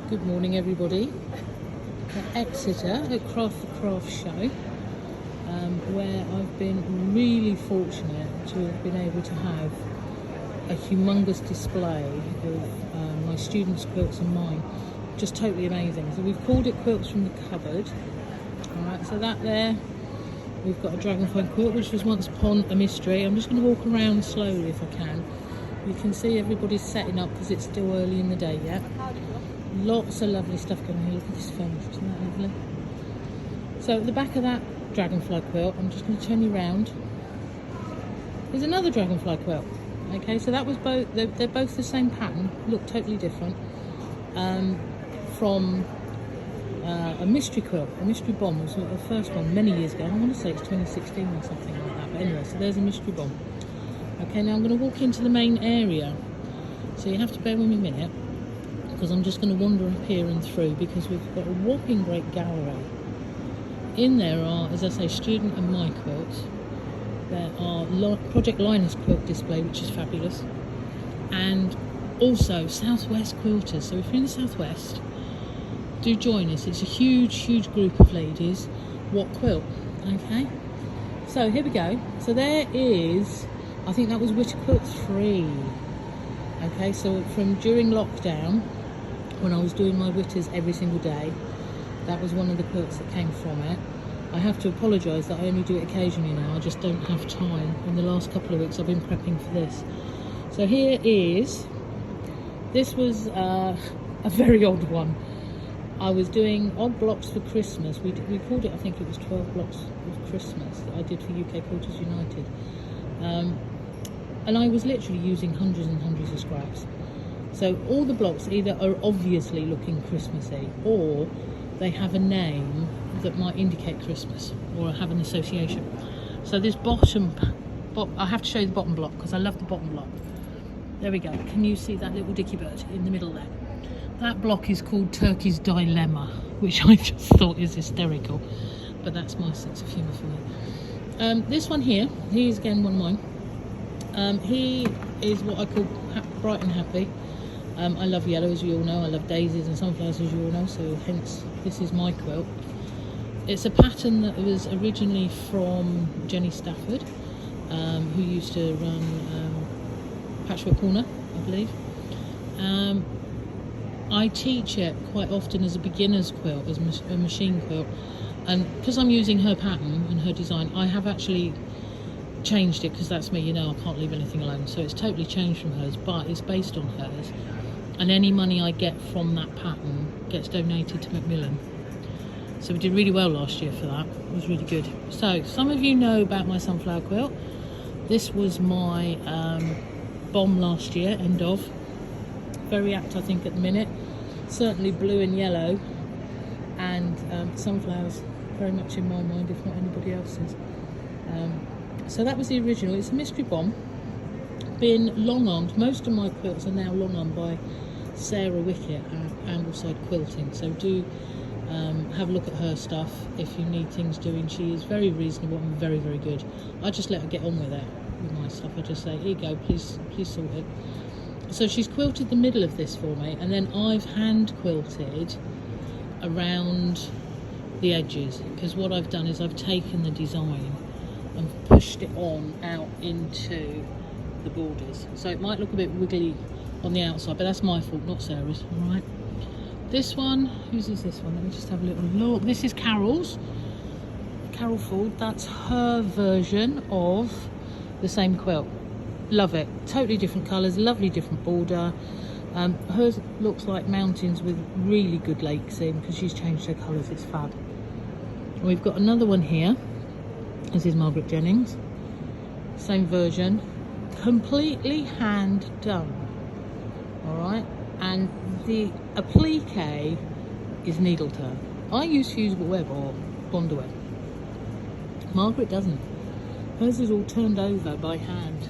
Good morning everybody. At Exeter, at Craft the Craft show, where I've been really fortunate to have been able to have a humongous display of my students' quilts and mine. Just totally amazing. So we've called it Quilts from the Cupboard. Alright, so that there, we've got a Dragonfly Quilt which was once upon a mystery. I'm just going to walk around slowly if I can. You can see everybody's setting up because it's still early in the day yet. Lots of lovely stuff going on here. Look at this furniture, isn't that lovely? So at the back of that Dragonfly quilt, I'm just going to turn you around. There's another Dragonfly quilt. Okay, so that was both, they're both the same pattern, look totally different. From a mystery quilt, a mystery bomb was the first one many years ago. I want to say it's 2016 or something like that. But anyway, so there's a mystery bomb. Okay, now I'm going to walk into the main area. So you have to bear with me a minute, because I'm just going to wander up here and through, because we've got a whopping great gallery. In there are, as I say, student and my quilts. There are Project Linus quilt display, which is fabulous, and also Southwest quilters. So if you're in the Southwest, do join us. It's a huge group of ladies. What quilt? Okay, so here we go. So there is, I think that was Witter Quilts 3. Okay, so from during lockdown, when I was doing my Witters every single day, that was one of the quilts that came from it. I have to apologise that I only do it occasionally now. I just don't have time. In the last couple of weeks I've been prepping for this. So here is, this was a very odd one. I was doing odd blocks for Christmas. We called it, I think it was 12 blocks of Christmas that I did for UK Quilters United. And I was literally using hundreds and hundreds of scraps. So all the blocks either are obviously looking Christmassy, or they have a name that might indicate Christmas or have an association. So this bottom, I have to show you the bottom block because I love the bottom block. There we go. Can you see that little dicky bird in the middle there? That block is called Turkey's Dilemma, which I just thought is hysterical, but that's my sense of humour for you. This one here, he is again one of mine. He is what I call bright and happy. I love yellow, as you all know. I love daisies and sunflowers, as you all know, so hence this is my quilt. It's a pattern that was originally from Jenny Stafford, who used to run Patchwork Corner, I believe. I teach it quite often as a beginner's quilt, as a machine quilt, and because I'm using her pattern and her design, I have actually changed it, because that's me, you know, I can't leave anything alone, so it's totally changed from hers, but it's based on hers, and any money I get from that pattern gets donated to Macmillan. So we did really well last year for that. It was really good. So some of you know about my sunflower quilt. This was my bomb last year, end of. Very apt, I think, at the minute. Certainly blue and yellow, and sunflowers very much in my mind, if not anybody else's. So that was the original. It's a mystery bomb, been long-armed. Most of my quilts are now long-armed by Sarah Wickett at Angleside Quilting, so do have a look at her stuff if you need things doing. She is very reasonable and very good. I just let her get on with it, with my stuff. I just say, here you go, please sort it. So she's quilted the middle of this for me, and then I've hand quilted around the edges, because what I've done is I've taken the design and pushed it on out into the borders. So it might look a bit wiggly on the outside, but that's my fault, not Sarah's. All right. This one, whose is this one? Let me just have a little look. This is Carol's. Carol Ford. That's her version of the same quilt. Love it. Totally different colours, lovely different border. Hers looks like mountains with really good lakes in, because she's changed her colours. It's fab. And we've got another one here. This is Margaret Jennings. Same version. Completely hand done. Alright. And the applique is needle turn. I use fusible web or bonder web. Margaret doesn't. Hers is all turned over by hand.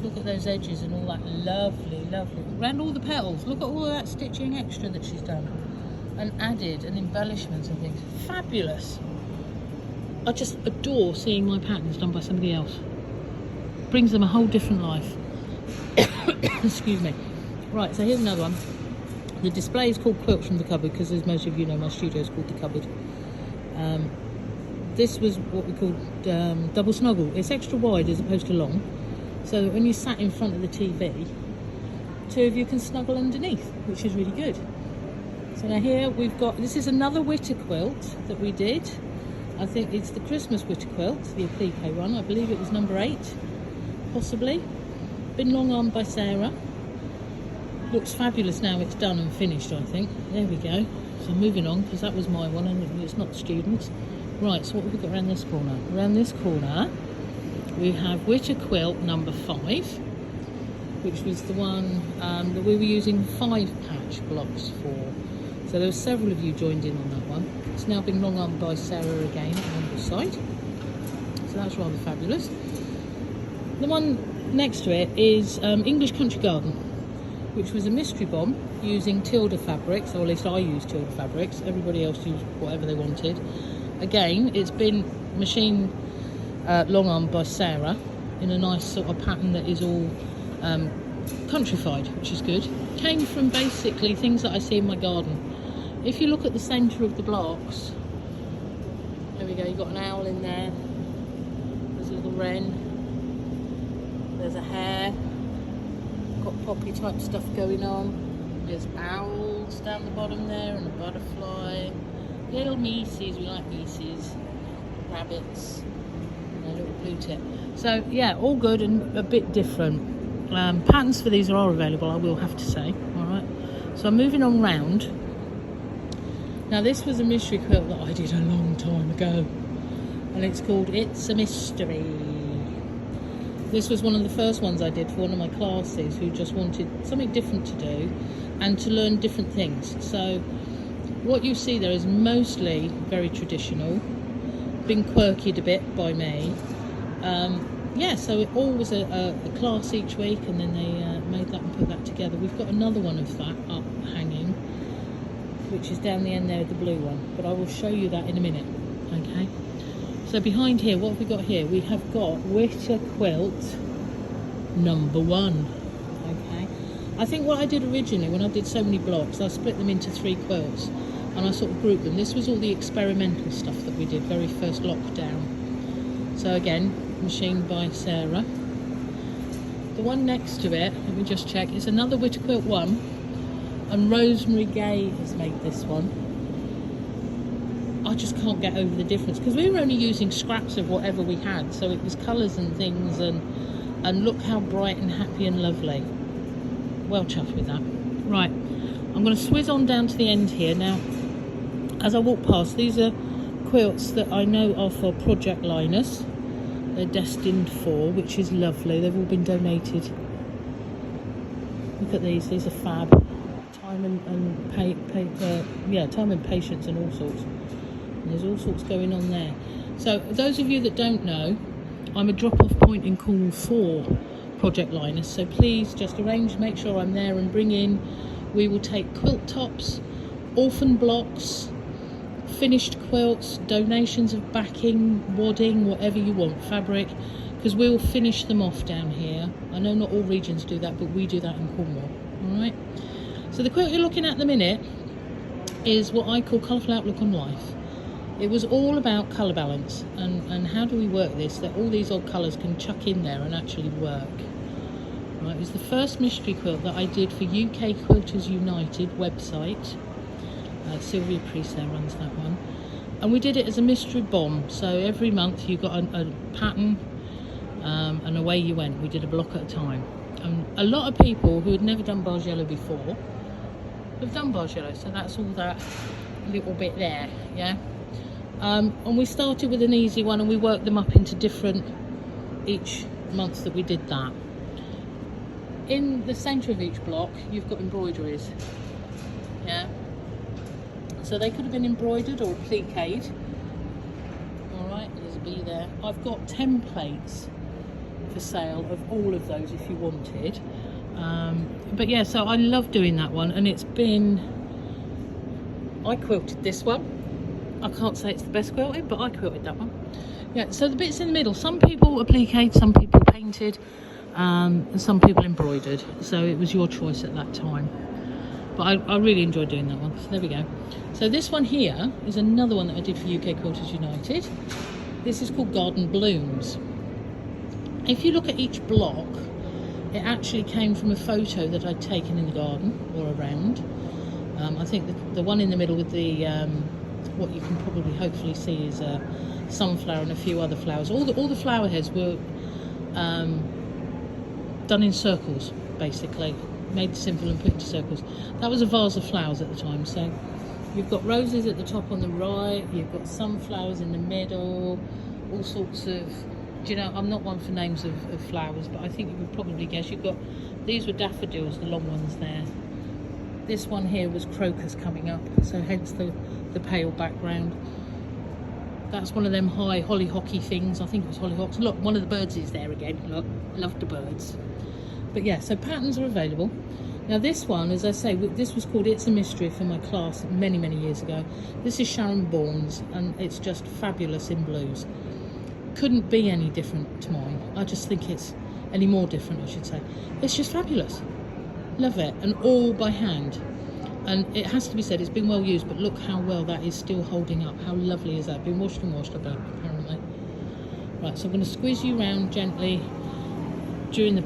Look at those edges and all that lovely. Around all the petals, look at all of that stitching extra that she's done and added, and embellishments and things. Fabulous. I just adore seeing my patterns done by somebody else. Brings them a whole different life. Excuse me. Right, so here's another one. The display is called Quilts from the Cupboard because, as most of you know, my studio is called The Cupboard. This was what we called double snuggle. It's extra wide as opposed to long, so that when you sat in front of the TV, two of you can snuggle underneath, which is really good. So now here we've got, this is another Witter quilt that we did. I think it's the Christmas Witter quilt, the applique one. I believe it was number 8, possibly. Been long armed by Sarah. Looks fabulous now it's done and finished, I think. There we go. So moving on, because that was my one and it's not students. Right, so what have we got around this corner? Around this corner we have Witter quilt number 5, which was the one that we were using 5 patch blocks for. So there were several of you joined in on that one. It's now been long armed by Sarah again on the side. So that's rather fabulous. The one next to it is English Country Garden, which was a mystery bomb using Tilda fabrics, or at least I used Tilda fabrics. Everybody else used whatever they wanted. Again, it's been machined long armed by Sarah in a nice sort of pattern that is all countrified, which is good. Came from basically things that I see in my garden. If you look at the centre of the blocks, there we go, you've got an owl in there, there's a little wren, there's a hare, got poppy type stuff going on, there's owls down the bottom there and a butterfly, little mices, we like mices, rabbits, and a little blue tip. So yeah, all good and a bit different. Patterns for these are available, I will have to say. Alright, so I'm moving on round. Now this was a mystery quilt that I did a long time ago, and it's called It's a Mystery. This was one of the first ones I did for one of my classes who just wanted something different to do and to learn different things. So what you see there is mostly very traditional, been quirkied a bit by me. Yeah, so it all was a class each week, and then they made that and put that together. We've got another one of that up hanging, which is down the end there, the blue one, but I will show you that in a minute. Okay, so behind here, what have we got here? We have got Witter Quilt number 1. Okay, I think what I did originally when I did so many blocks, I split them into 3 quilts and I sort of grouped them. This was all the experimental stuff that we did very first lockdown. So again, machined by Sarah. The one next to it, let me just check, is another Witter Quilt 1. And Rosemary Gay has made this one. I just can't get over the difference because we were only using scraps of whatever we had, so it was colours and things, and look how bright and happy and lovely. Well chuffed with that. Right, I'm going to swizz on down to the end here now. As I walk past, these are quilts that I know are for Project Linus. They're destined for, which is lovely. They've all been donated. Look at these are fab. Time and patience and all sorts. And there's all sorts going on there. So those of you that don't know, I'm a drop-off point in Cornwall for Project Linus. So please just arrange, make sure I'm there and bring in. We will take quilt tops, orphan blocks, finished quilts, donations of backing, wadding, whatever you want, fabric, because we will finish them off down here. I know not all regions do that, but we do that in Cornwall. All right. So the quilt you're looking at the minute is what I call Colourful Outlook on Life. It was all about colour balance and how do we work this, that all these odd colours can chuck in there and actually work. Right, it was the first mystery quilt that I did for UK Quilters United website. Sylvia Priest there runs that one. And we did it as a mystery bomb. So every month you got a pattern and away you went. We did a block at a time. And a lot of people who had never done Bars Yellow before have done Bars Yellow, so that's all that little bit there, yeah. And we started with an easy one and we worked them up into different each month that we did that. In the centre of each block you've got embroideries, yeah, so they could have been embroidered or appliqued. Alright, there's a bee there. I've got templates for sale of all of those if you wanted. But yeah, so I love doing that one, and it's been, I quilted this one. I can't say it's the best quilted, but I quilted that one. Yeah, so the bits in the middle, some people appliqued, some people painted, and some people embroidered, so it was your choice at that time. But I really enjoyed doing that one. So there we go. So this one here is another one that I did for UK Quilters United. This is called Garden Blooms. If you look at each block, it actually came from a photo that I'd taken in the garden or around. I think the one in the middle with the what you can probably hopefully see is a sunflower and a few other flowers. All the flower heads were done in circles, basically, made simple and put into circles. That was a vase of flowers at the time. So you've got roses at the top on the right, you've got sunflowers in the middle, all sorts of, do you know, I'm not one for names of flowers, but I think you would probably guess. You've got, these were daffodils, the long ones there. This one here was crocus coming up, so hence the pale background. That's one of them high hollyhocky things. I think it was hollyhocks. Look, one of the birds is there again. Look, love the birds. But yeah, so patterns are available. Now this one, as I say, this was called It's a Mystery for my class many, many years ago. This is Sharon Bourne's, and it's just fabulous in blues. Couldn't be any different to mine. I just think it's any more different, I should say. It's just fabulous. Love it, and all by hand. And it has to be said, it's been well used, but look how well that is still holding up. How lovely is that? Been washed and washed, apparently. Right, so I'm going to squeeze you around gently during the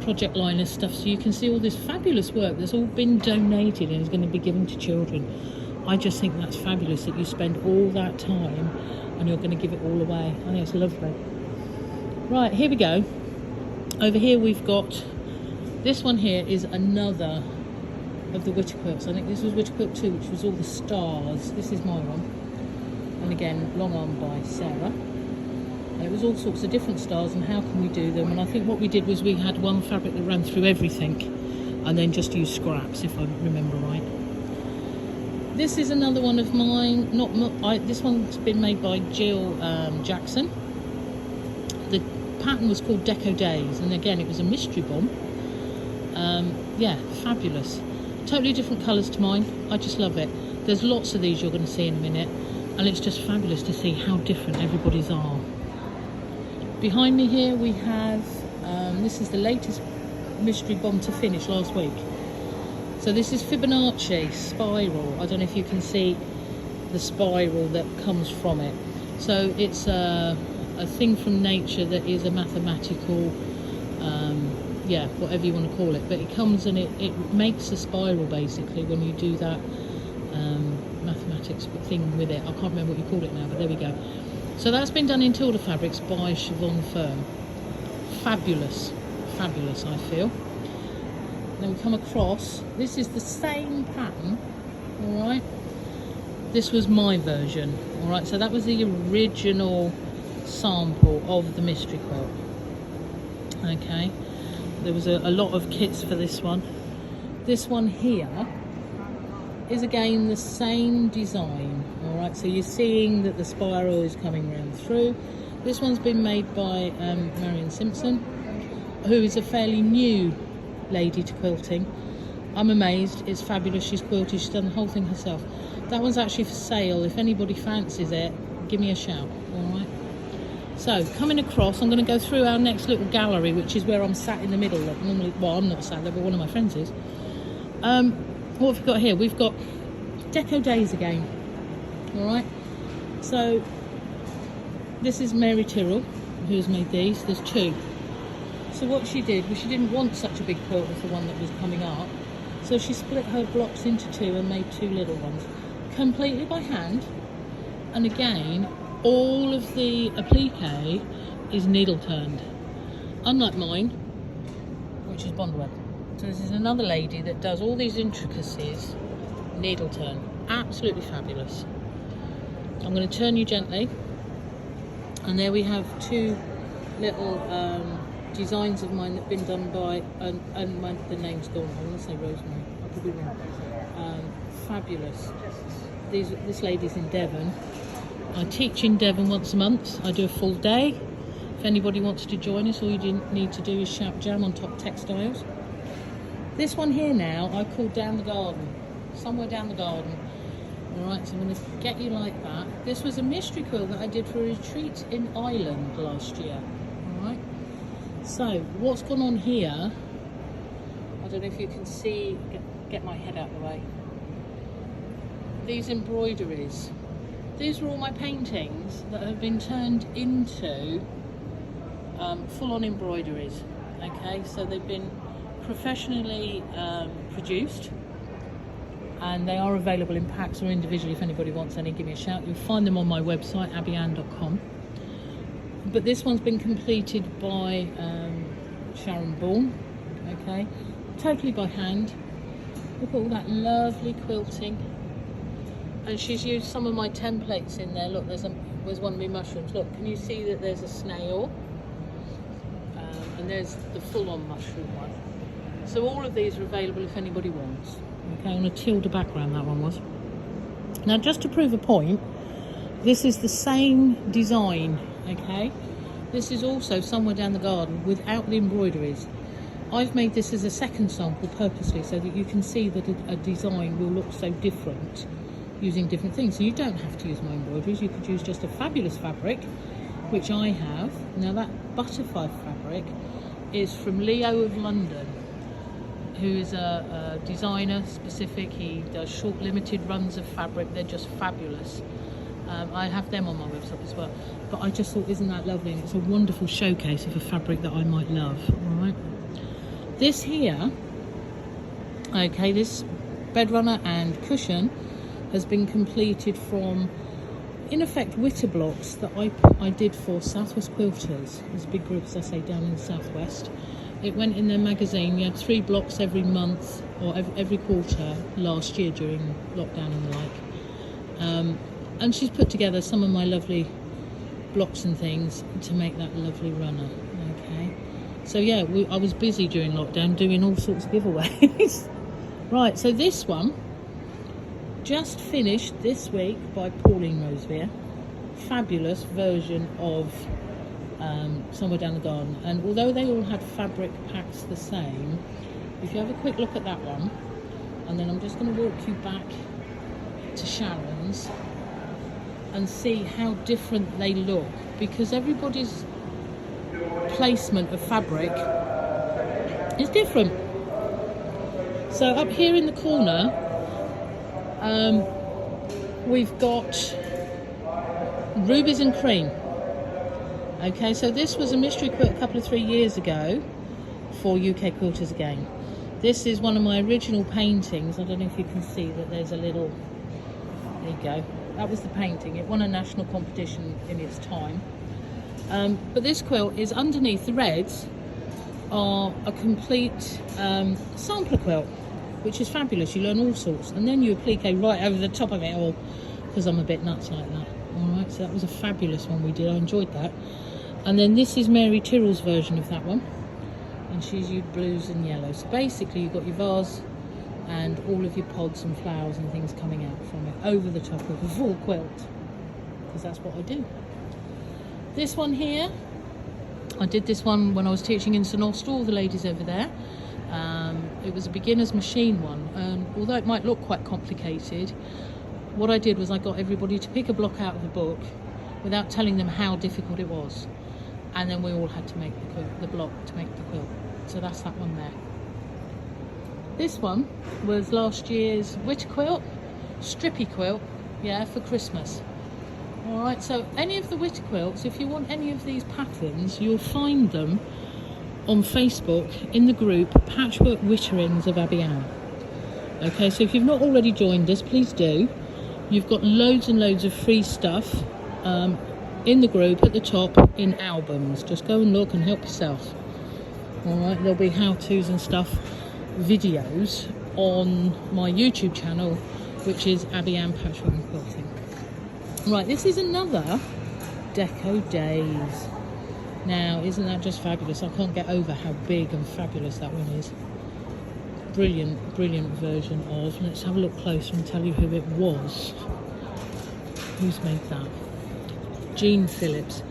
project liner stuff, so you can see all this fabulous work that's all been donated and is going to be given to children. I just think that's fabulous that you spend all that time and you're going to give it all away. I think it's lovely. Right, here we go. Over here we've got, this one here is another of the Witter Quilts. I think this was Witter Quilt 2, which was all the stars. This is my one. And again, long arm by Sarah. And it was all sorts of different stars and how can we do them. And I think what we did was we had one fabric that ran through everything and then just used scraps, if I remember right. This is another one of mine. This one's been made by Jill Jackson. The pattern was called Deco Days, and again it was a mystery bomb. Yeah, fabulous. Totally different colours to mine. I just love it. There's lots of these you're going to see in a minute, and it's just fabulous to see how different everybody's are. Behind me here we have, this is the latest mystery bomb to finish last week. So this is Fibonacci Spiral. I don't know if you can see the spiral that comes from it. So it's a thing from nature that is a mathematical, yeah, whatever you want to call it. But it comes and it makes a spiral basically when you do that mathematics thing with it. I can't remember what you call it now, but there we go. So that's been done in Tilda Fabrics by Siobhan Firm. Fabulous, fabulous, I feel. Then we come across, this is the same pattern, all right? This was my version, all right? So that was the original sample of the mystery quilt. Okay, there was a lot of kits for this one. This one here is again the same design, all right? So you're seeing that the spiral is coming round through. This one's been made by Marion Simpson, who is a fairly new lady to quilting. I'm amazed. It's fabulous. She's quilted. She's done the whole thing herself. That one's actually for sale. If anybody fancies it, give me a shout. All right. So coming across, I'm going to go through our next little gallery, which is where I'm sat in the middle. Normally, well, I'm not sat there, but one of my friends is. What have we got here? We've got Deco Days again. All right. So this is Mary Tyrrell, who's made these. There's two. So what she did was she didn't want such a big quilt as the one that was coming up, so she split her blocks into two and made two little ones, completely by hand. And again, all of the applique is needle turned, unlike mine, which is bond web. So this is another lady that does all these intricacies needle turn. Absolutely fabulous. I'm going to turn you gently, and there we have two little designs of mine that have been done by, the name's gone, I want to say Rosemary, I could be wrong. Fabulous. This lady's in Devon. I teach in Devon once a month. I do a full day. If anybody wants to join us, all you need to do is shout jam on top textiles. This one here now, I call Down the Garden, somewhere down the garden. Alright, so I'm going to get you like that. This was a mystery quilt that I did for a retreat in Ireland last year. Alright. So, what's gone on here, I don't know if you can see, get my head out of the way. These embroideries. These are all my paintings that have been turned into full-on embroideries. Okay, so they've been professionally produced, and they are available in packs or individually. If anybody wants any, give me a shout. You'll find them on my website, abbieanne.com. But this one's been completed by Sharon Bourne, okay, totally by hand. Look at all that lovely quilting. And she's used some of my templates in there. Look, there's one of my mushrooms. Look, can you see that there's a snail? And there's the full-on mushroom one. So all of these are available if anybody wants. Okay, on a Tilda background that one was. Now, just to prove a point, this is the same design, okay? This is also Somewhere Down the Garden without the embroideries. I've made this as a second sample purposely so that you can see that a design will look so different using different things. So you don't have to use my embroideries. You could use just a fabulous fabric, which I have. Now that butterfly fabric is from Leo of London, who is a designer specific. He does short limited runs of fabric. They're just fabulous. I have them on my website as well. But I just thought, isn't that lovely? And it's a wonderful showcase of a fabric that I might love. All right. This here, okay, this bed runner and cushion has been completed from, in effect, witter blocks that I did for Southwest Quilters. There's a big group, as I say, down in the Southwest. It went in their magazine. We had 3 blocks every month or every quarter last year during lockdown and the like. And she's put together some of my lovely blocks and things to make that lovely runner. Okay. So yeah, I was busy during lockdown doing all sorts of giveaways. Right, so this one just finished this week by Pauline Roseville. Fabulous version of Somewhere Down the Garden. And although they all had fabric packs the same, if you have a quick look at that one, and then I'm just going to walk you back to Sharon's and see how different they look, because everybody's placement of fabric is different. So up here in the corner, we've got Rubies and Cream. Okay, so this was a mystery quilt a couple of 3 years ago for UK Quilters again. This is one of my original paintings. I don't know if you can see that there's a little, there you go. That was the painting. It won a national competition in its time. But this quilt is underneath the reds are a complete sampler quilt, which is fabulous. You learn all sorts, and then you applique right over the top of it all, because I'm a bit nuts like that. All right, so that was a fabulous one we did. I enjoyed that. And then this is Mary Tyrrell's version of that one, and she's used blues and yellows. So basically, you've got your vase and all of your pods and flowers and things coming out from it over the top of a full quilt, because that's what I do. This one here, I did this one when I was teaching in St Austell, the ladies over there. It was a beginner's machine one, and although it might look quite complicated, what I did was I got everybody to pick a block out of the book without telling them how difficult it was, and then we all had to make the block to make the quilt. So that's that one there. This one was last year's Witter Quilt, strippy quilt, yeah, for Christmas. All right, so any of the Witter quilts, if you want any of these patterns, you'll find them on Facebook in the group Patchwork Witterings of Abbieanne. Okay, so if you've not already joined us, please do. You've got loads and loads of free stuff in the group at the top in albums. Just go and look and help yourself. All right, there'll be how-tos and stuff, videos on my YouTube channel, which is Abbieanne Patchwork and Quilting. Right, this is another Deco Days. Now, isn't that just fabulous? I can't get over how big and fabulous that one is. Brilliant, brilliant version of. Let's have a look closer and tell you who it was. Who's made that? Jean Phillips.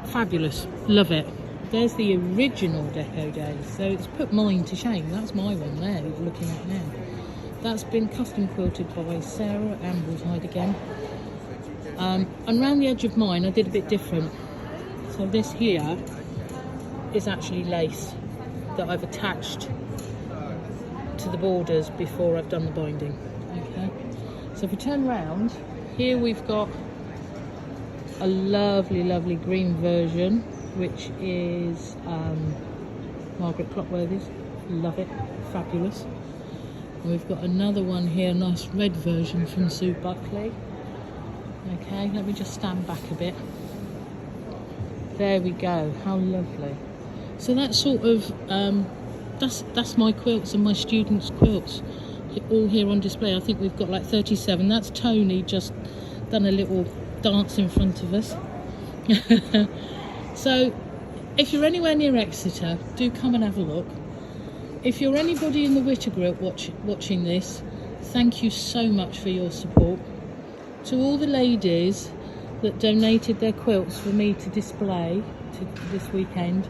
Fabulous, love it. There's the original Deco Days. So it's put mine to shame. That's my one there, you're looking at now. That's been custom quilted by Sarah Ambleside again. And around the edge of mine, I did a bit different. So this here is actually lace that I've attached to the borders before I've done the binding. Okay, so if we turn round, here we've got a lovely green version, which is Margaret Clockworthy's. Love it, fabulous. And we've got another one here, a nice red version from Sue Buckley. Okay, let me just stand back a bit. There we go, how lovely. So that's sort of, that's my quilts and my students' quilts, all here on display. I think we've got like 37. That's Tony just done a little dance in front of us. So if you're anywhere near Exeter, do come and have a look. If you're anybody in the Witter Quilt watching this, thank you so much for your support. To all the ladies that donated their quilts for me to display this weekend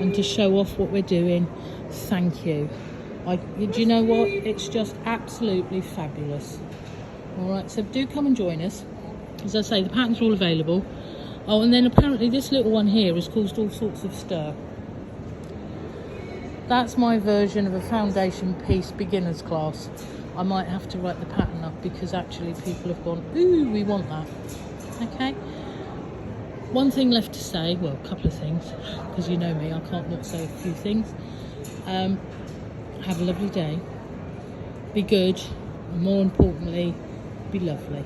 and to show off what we're doing, thank you. Do you know what? It's just absolutely fabulous. All right, so do come and join us. As I say, the patterns are all available. Oh, and then apparently this little one here has caused all sorts of stir. That's my version of a foundation piece beginner's class. I might have to write the pattern up because actually people have gone, ooh, we want that. Okay. One thing left to say, well, a couple of things, because you know me, I can't not say a few things. Have a lovely day. Be good. And more importantly, be lovely.